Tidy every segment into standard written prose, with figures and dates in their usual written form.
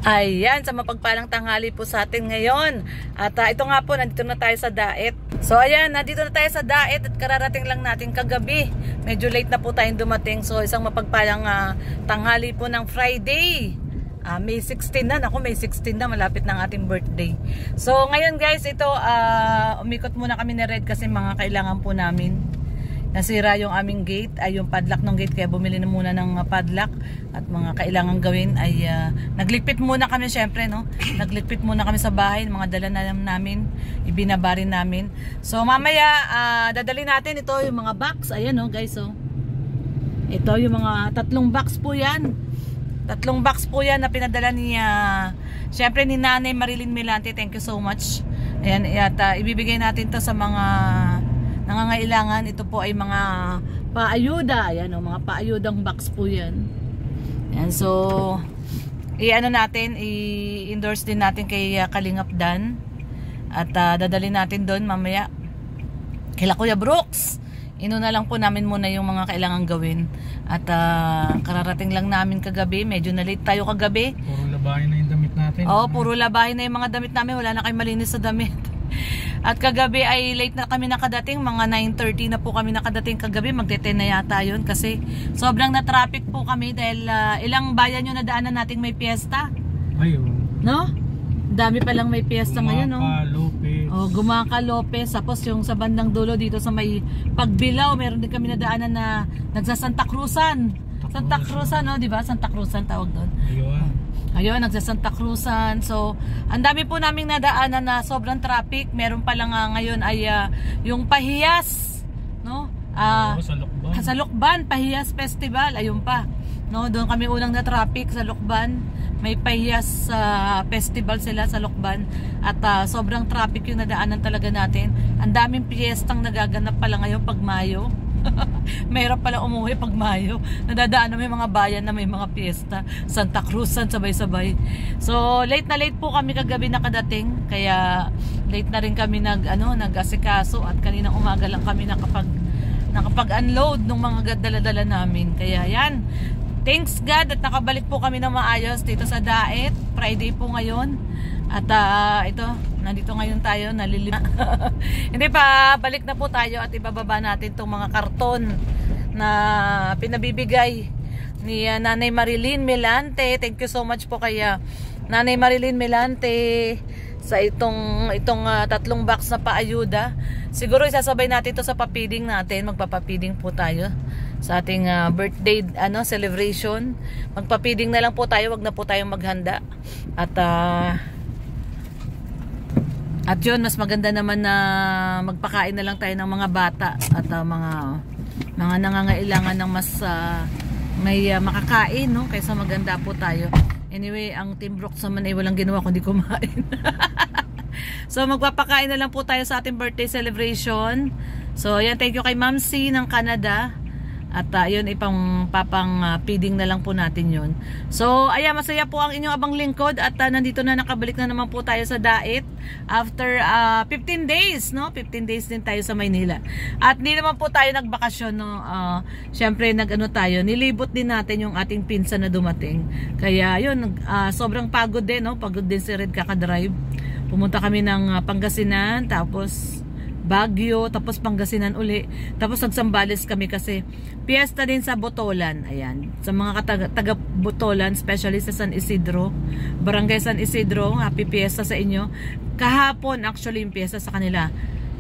Ayan, sa mapagpalang tanghali po sa atin ngayon. At ito nga po, nandito na tayo sa Daet. So ayan, nandito na tayo sa Daet at kararating lang natin kagabi. Medyo late na po tayong dumating. So isang mapagpalang tanghali po ng Friday. May 16 na. Ako, May 16 na. Malapit ng ating birthday. So ngayon guys, ito umikot muna kami ni Red kasi mga kailangan po namin. Nasira yung aming gate, ay yung padlock ng gate, kaya bumili na muna ng padlock at mga kailangan gawin ay nagligpit muna kami syempre, no? Nagligpit muna kami sa bahay, mga dala na namin, ibinaba rin namin. So mamaya dadali natin ito yung mga box, ayan no guys, oh. Ito yung mga 3 box po yan. 3 box po yan na pinadala ni syempre ni Nanay Marilyn Milante, thank you so much. Ayan, at ibibigay natin to sa mga nangangailangan. Ito po ay mga paayuda. Ayan o, mga paayudang box po yan. Ayan, so i-ano natin, i-endorse din natin kay Kalingap Dan. At dadalhin natin doon mamaya kila Kuya Brooks. Inuna lang po namin muna yung mga kailangan gawin. At kararating lang namin kagabi. Medyo na late tayo kagabi. Puro labahin na yung damit natin. Oo, puro labahin na yung mga damit namin. Wala na kayong malinis sa damit. At kagabi ay late na kami nakadating, mga 9:30 na po kami nakadating kagabi, magte-10 na yata yun kasi sobrang na-traffic po kami dahil ilang bayan yung nadaanan nating may piyesta. Ayun. No? Dami pa lang may piyesta ngayon, no? Lopez. Oh, Gumaka Lopez, tapos yung sa bandang dulo dito sa may Pagbilao, meron din kami nadaanan na nagsa-Santa Cruzan. Santa Cruzan, no, 'di ba? Santa Cruzan tawag doon. Ayun, nagsa-Santa Cruzan. So, ang dami po naming nadaanan na sobrang traffic. Meron pa lang ngayon ay yung Pahiyas, no? Sa Lokban. Sa Lokban, Pahiyas Festival, ayun pa. No, doon kami unang na traffic sa Lokban. May Pahiyas Festival sila sa Lokban at sobrang traffic yung nadaanan talaga natin. Ang daming piyestang nagaganap pala ngayon pag Mayo. Mayroon pala umuwi pag Mayo. Nadadaan na may mga bayan na may mga piyesta. Santa Cruzan, sabay-sabay. So, late na late po kami kagabi nakadating. Kaya, late na rin kami nag-asikaso. At kaninang umaga lang kami nakapag-unload ng mga dala-dala namin. Kaya, yan. Thanks God at nakabalik po kami na maayos dito sa Daet. Friday po ngayon. At ito, nandito ngayon tayo, nalilima. Hindi pa, balik na po tayo at ibababa natin itong mga karton na pinabibigay ni Nanay Marilyn Milante. Thank you so much po kay Nanay Marilyn Milante sa itong 3 box na paayuda. Siguro isasabay natin ito sa papiding natin. Magpapapiding po tayo sa ating birthday celebration. Magpapiding na lang po tayo, wag na po tayong maghanda. At yun, mas maganda naman na magpakain na lang tayo ng mga bata at mga nangangailangan ng mas may makakain, no? Kaysa maganda po tayo. Anyway, ang Team Brooks naman ay walang ginawa kundi kumain. So magpapakain na lang po tayo sa ating birthday celebration. So ayan, thank you kay Ma'am C ng Canada. At yun, feeding na lang po natin yun. So, ayan, masaya po ang inyong abang lingkod. At nandito na, nakabalik na naman po tayo sa Daet. After 15 days, no? 15 days din tayo sa Maynila. At hindi naman po tayo nagbakasyon, no? Siyempre, nilibot din natin yung ating pinsan na dumating. Kaya, yun, sobrang pagod din, no? Pagod din si Red kakadrive. Pumunta kami ng Pangasinan, tapos Baguio, tapos Pangasinan uli. Tapos nagsambales kami kasi piyesta din sa Botolan. Ayan. Sa mga taga Botolan, especially sa San Isidro, Barangay San Isidro, happy piyesta sa inyo. Kahapon actually yung piyesta sa kanila,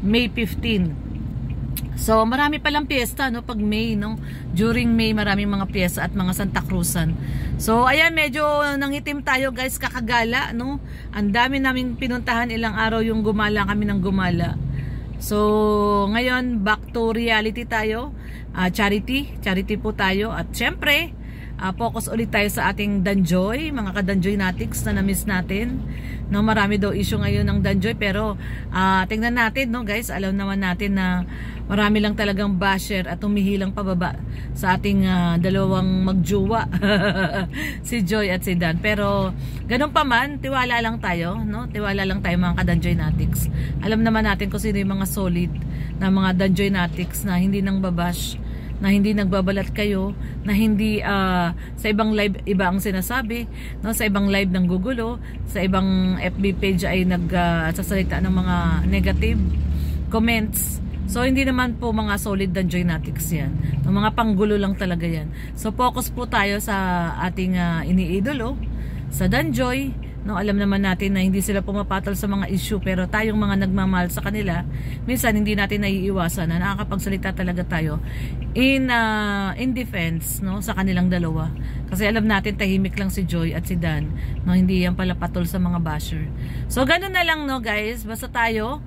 May 15. So marami palang piyesta, no, pag May, no. During May maraming mga piyesta at mga Santa Cruzan. So ayan, medyo nangitim tayo guys, kakagala, no. Ang dami naming pinuntahan, ilang araw yung gumala kami ng gumala. So, ngayon, back to reality tayo. Charity po tayo. At syempre, focus ulit tayo sa ating Danjoy, mga ka-Danjoy natics na na-miss natin. No, marami daw issue ngayon ng Danjoy, pero tingnan natin, no guys, alam naman natin na marami lang talagang basher at humihilang pababa sa ating dalawang magjuwa, si Joy at si Dan. Pero ganun pa man, tiwala lang tayo, no? Tiwala lang tayo mga ka-Danjoy natics. Alam naman natin kung sino yung mga solid na mga Danjoy natics na hindi nang babash na hindi nagbabalat kayo, na hindi sa ibang live iba ang sinasabi, no, sa ibang live ng gugulo, sa ibang FB page ay nagsasalita ng mga negative comments. So hindi naman po mga solid Danjoynatics yan, ng mga panggulo lang talaga yan. So focus po tayo sa ating iniidolo, sa Danjoy. No, alam naman natin na hindi sila pumapatol sa mga issue, pero tayong mga nagmamahal sa kanila, minsan hindi natin naiiwasan na nakakapagsalita talaga tayo in defense, no, sa kanilang dalawa. Kasi alam natin tahimik lang si Joy at si Dan, no, hindi yan pala patol sa mga basher. So ganun na lang, no guys, basta tayo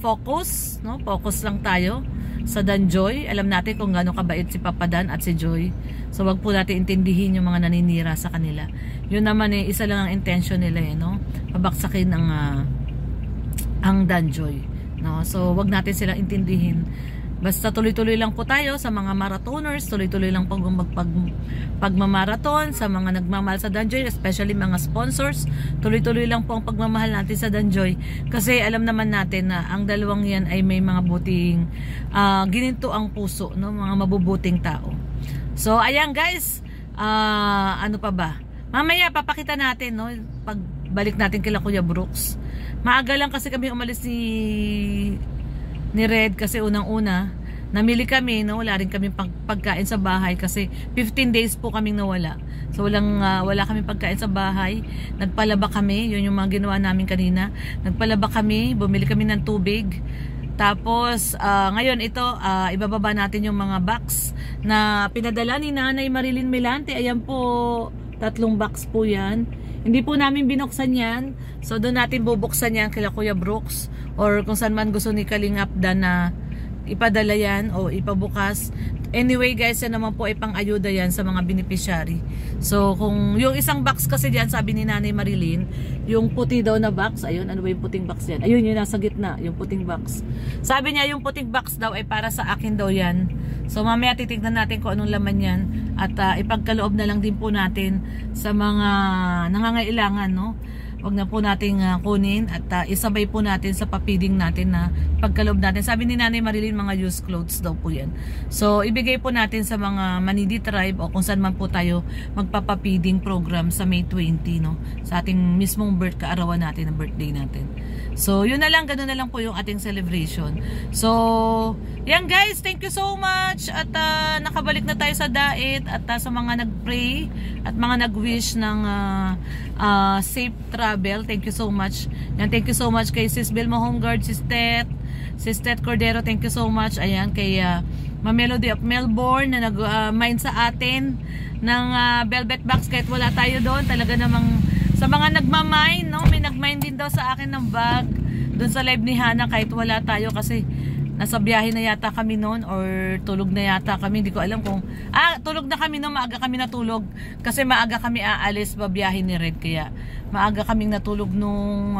focus, no, focus lang tayo sa Danjoy. Alam natin kung gaano kabait si Papa Dan at si Joy. So wag po natin intindihin yung mga naninira sa kanila. Yun naman isa lang ang intention nila no? Pabaksakin ang Danjoy, no? So wag natin silang intindihin. Basta tuloy-tuloy lang po tayo sa mga marathoners, tuloy-tuloy lang po pagmamarathon sa mga nagmamahal sa Danjoy, especially mga sponsors. Tuloy-tuloy lang po ang pagmamahal natin sa Danjoy kasi alam naman natin na ang dalawang yan ay may mga buting gininto ang puso, no? Mga mabubuting tao. So ayan guys, ano pa ba? Mamaya papakita natin, no, pagbalik natin kila Kuya Brooks. Maaga lang kasi kami umalis ni Red kasi unang-una namili kami, no, wala rin kami pagkain sa bahay kasi 15 days po kaming nawala. So wala kami pagkain sa bahay. Nagpalaba kami, yun yung mga ginawa namin kanina. Nagpalaba kami, bumili kami ng tubig. Tapos ngayon ito ibababa natin yung mga box na pinadala ni Nanay Marilyn Milante. Ayan po, 3 box po yan. Hindi po namin binuksan yan. So doon natin bubuksan yan kila Kuya Brooks or kung saan man gusto ni Kalingap Dan na ipadala yan o ipabukas. Anyway guys, yan naman po ay pang-ayuda yan sa mga beneficiary. So kung yung isang box kasi dyan, sabi ni Nanay Marilyn, yung puti daw na box, ayun, ano ba yung puting box yan? Ayun, yung nasa gitna, yung puting box. Sabi niya yung puting box daw ay para sa akin daw yan. So mamaya titignan natin kung anong laman yan at ipagkaloob na lang din po natin sa mga nangangailangan, no? Wag na po nating kunin at isabay po natin sa papiding natin na pagkaloob natin. Sabi ni Nanay Marilyn, mga used clothes daw po yan. So ibigay po natin sa mga Manidi tribe o kung saan man po tayo magpapapiding program sa May 20, no? Sa ating mismong kaarawan natin, ang birthday natin. So yun na lang, ganoon na lang po yung ating celebration. So yan guys, thank you so much at nakabalik na tayo sa Dait at sa mga nag-pray at mga nag-wish ng safe travel. Thank you so much. Yan, thank you so much kay Sis Belma Homeguard, Sis Tet Cordero, thank you so much. Ayan, kay Ma Melody of Melbourne na nag-mine sa atin ng velvet box kahit wala tayo doon. Talaga namang sa mga nagmamine, no? May nagmine din daw sa akin ng bag doon sa live ni Hana kahit wala tayo kasi nasa biyahe na yata kami noon or tulog na yata kami, hindi ko alam kung tulog na kami noon, maaga kami natulog kasi maaga kami aalis babiyahe ni Red, kaya maaga kaming natulog nung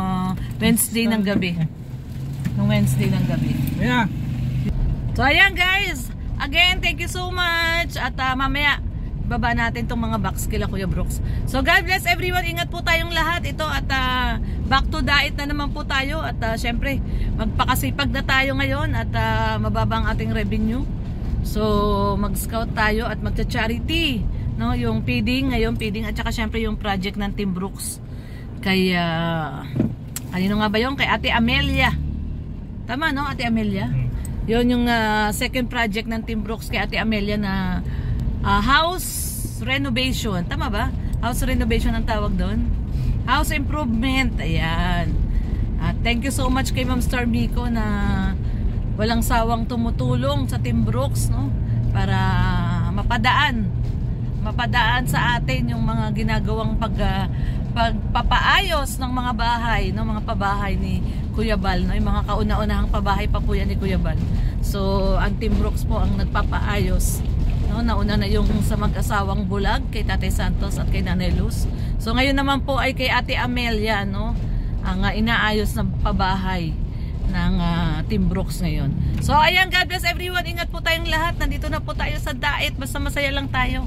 Wednesday ng gabi. Yeah. So ayan guys, again thank you so much at mamaya baba natin tong mga box kila Kuya Brooks. So God bless everyone, ingat po tayong lahat ito at back to Dait na naman po tayo at syempre magpakasipag na tayo ngayon at mababa ang ating revenue. So mag-scout tayo at magcha-charity, no, yung feeding ngayon, feeding at saka syempre yung project ng Team Brooks kay kanino nga ba yung kay Ate Amelia, tama no, Ate Amelia? Yun yung second project ng Team Brooks kay Ate Amelia na house renovation, tama ba? House renovation ang tawag doon, house improvement. Ayan, thank you so much kay Ma'am Star Miko na walang sawang tumutulong sa Team Brooks, no, para mapadaan sa atin yung mga ginagawang pagpapaayos ng mga bahay, no, mga pabahay ni Kuya Bal, no, yung mga kauna-unahang pabahay pa po yan ni Kuya Bal. So ang Team Brooks po ang nagpapaayos, no, nauna na yung sa mag-asawang Bulag kay Tatay Santos at kay Nanay Luz. So ngayon naman po ay kay Ate Amelia, no, ang inaayos na pabahay ng Team Brooks ngayon. So ayan, God bless everyone, ingat po tayong lahat. Nandito na po tayo sa Dait, basta masaya lang tayo.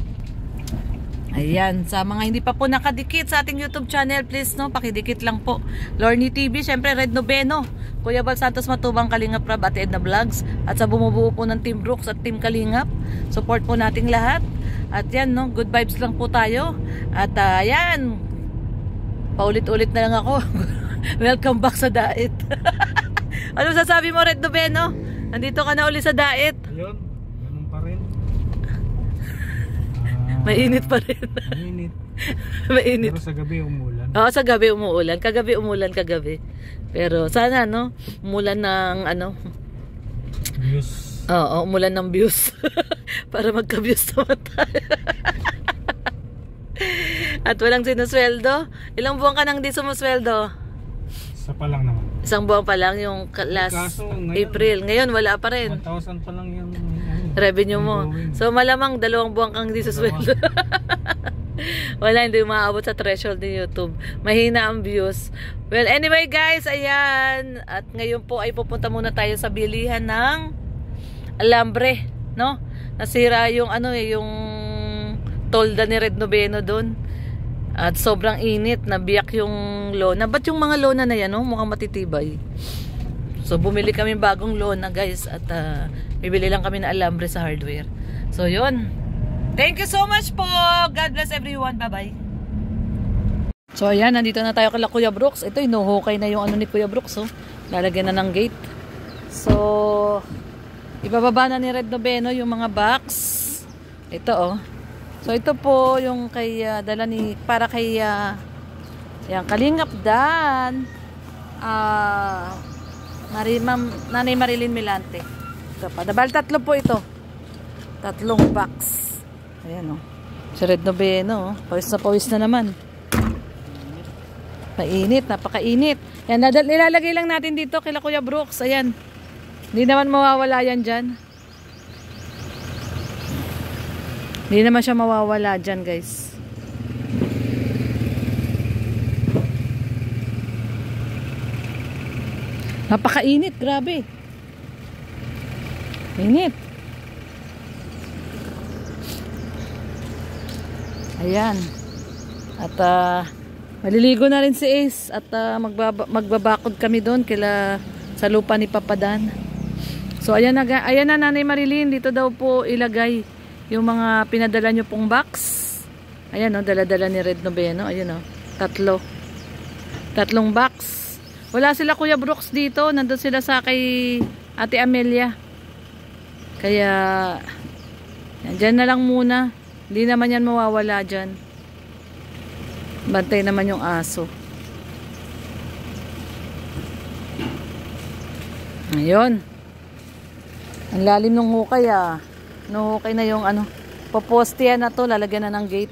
Ayan, sa mga hindi pa po nakadikit sa ating YouTube channel, please no, pakidikit lang po. Lorny TV, syempre Red Noveno, Kuya Bal Santos Matubang, Kalingap Rab at Edna Vlogs, at sa bumubuo po ng Team Brooks at Team Kalingap, support po nating lahat. At yan no, good vibes lang po tayo. At ayan, paulit-ulit na lang ako. Welcome back sa diet. Ano sasabi mo, Red Noveno? Nandito ka na uli sa diet. Ayun, ganun pa rin. Mainit pa rin. Mainit. Mainit. Pero sa gabi umulan. Oo, sa gabi umuulan. Kagabi umulan kagabi. Pero sana no, umulan ng ano. Views. Oo, umulan ng views. Para magka-views naman tayo. At walang sinusweldo. Ilang buwan ka nang di sumusweldo? Isa pa lang naman. Isang buwan pa lang yung last Kaso, ngayon, April. Ngayon wala pa rin. 1,000 pa lang yung Revenue mo. So malamang 2 buwan kang hindi susweldo. Wala, hindi umaabot sa threshold ni YouTube. Mahina ang views. Well, anyway guys, ayan. At ngayon po ay pupunta muna tayo sa bilihan ng alambre, no? Nasira yung ano yung tolda ni Red Noveno doon. At sobrang init, nabiyak yung lona. Ba't yung mga lona na yan, no? Mukhang matitibay. So bumili kami bagong lona guys. At bibili lang kami na alambre sa hardware. So yun. Thank you so much po. God bless everyone. Bye bye. So ayan, nandito na tayo kay Kuya Brooks. Ito, inuhukay na yung ano ni Kuya Brooks. Oh. Lalagyan na ng gate. So ibababa na ni Red Noveno yung mga box. Ito oh. So ito po yung kay dala ni para kay yan, Kalingap Dan. Nanay Marilyn Milante. Ito pa. Dabal 3 po ito. 3 box. Ayan o. Si Red Noveno. Pawis na naman. Mainit. Napakainit. Yan. Nilalagay lang natin dito kila Kuya Brooks. Ayan. Hindi naman mawawala yan dyan. Hindi naman siya mawawala dyan guys. Napakainit, grabe. Init. Ayan. At maliligo na rin si Ace. At magbabakod kami doon sa lupa ni Papa Dan. So ayan na Nanay Marilyn. Dito daw po ilagay yung mga pinadala nyo pong box. Ayan o, dala-dala ni Red Noveno. Ayan o, 3 box. Wala sila Kuya Brooks dito. Nandun sila sa kay Ate Amelia. Kaya yan, dyan na lang muna. Hindi naman yan mawawala dyan. Bantay naman yung aso. Ayun. Ang lalim ng hukay ah. Nuhukay na yung ano. Popostihan na to. Lalagyan na ng gate.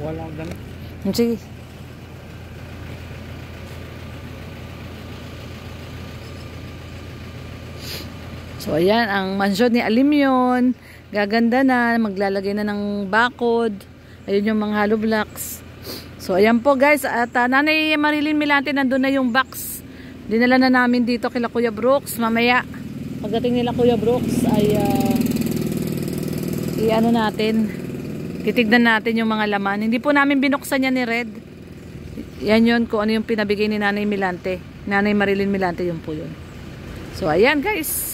Wala akong damit. Sige. So ayan, ang mansyon ni Alimyon, gaganda na, maglalagay na ng bakod. Ayun yung mga hollow blocks. So ayan po guys, at Nanay Marilyn Milante, nandun na yung box. Dinala na namin dito kila Kuya Brooks. Mamaya, pagdating nila Kuya Brooks ay i-ano natin, titignan natin yung mga laman. Hindi po namin binuksan yan ni Red. Yan yun kung ano yung pinabigay ni Nanay Milante. Nanay Marilyn Milante, yun po yun. So ayan guys.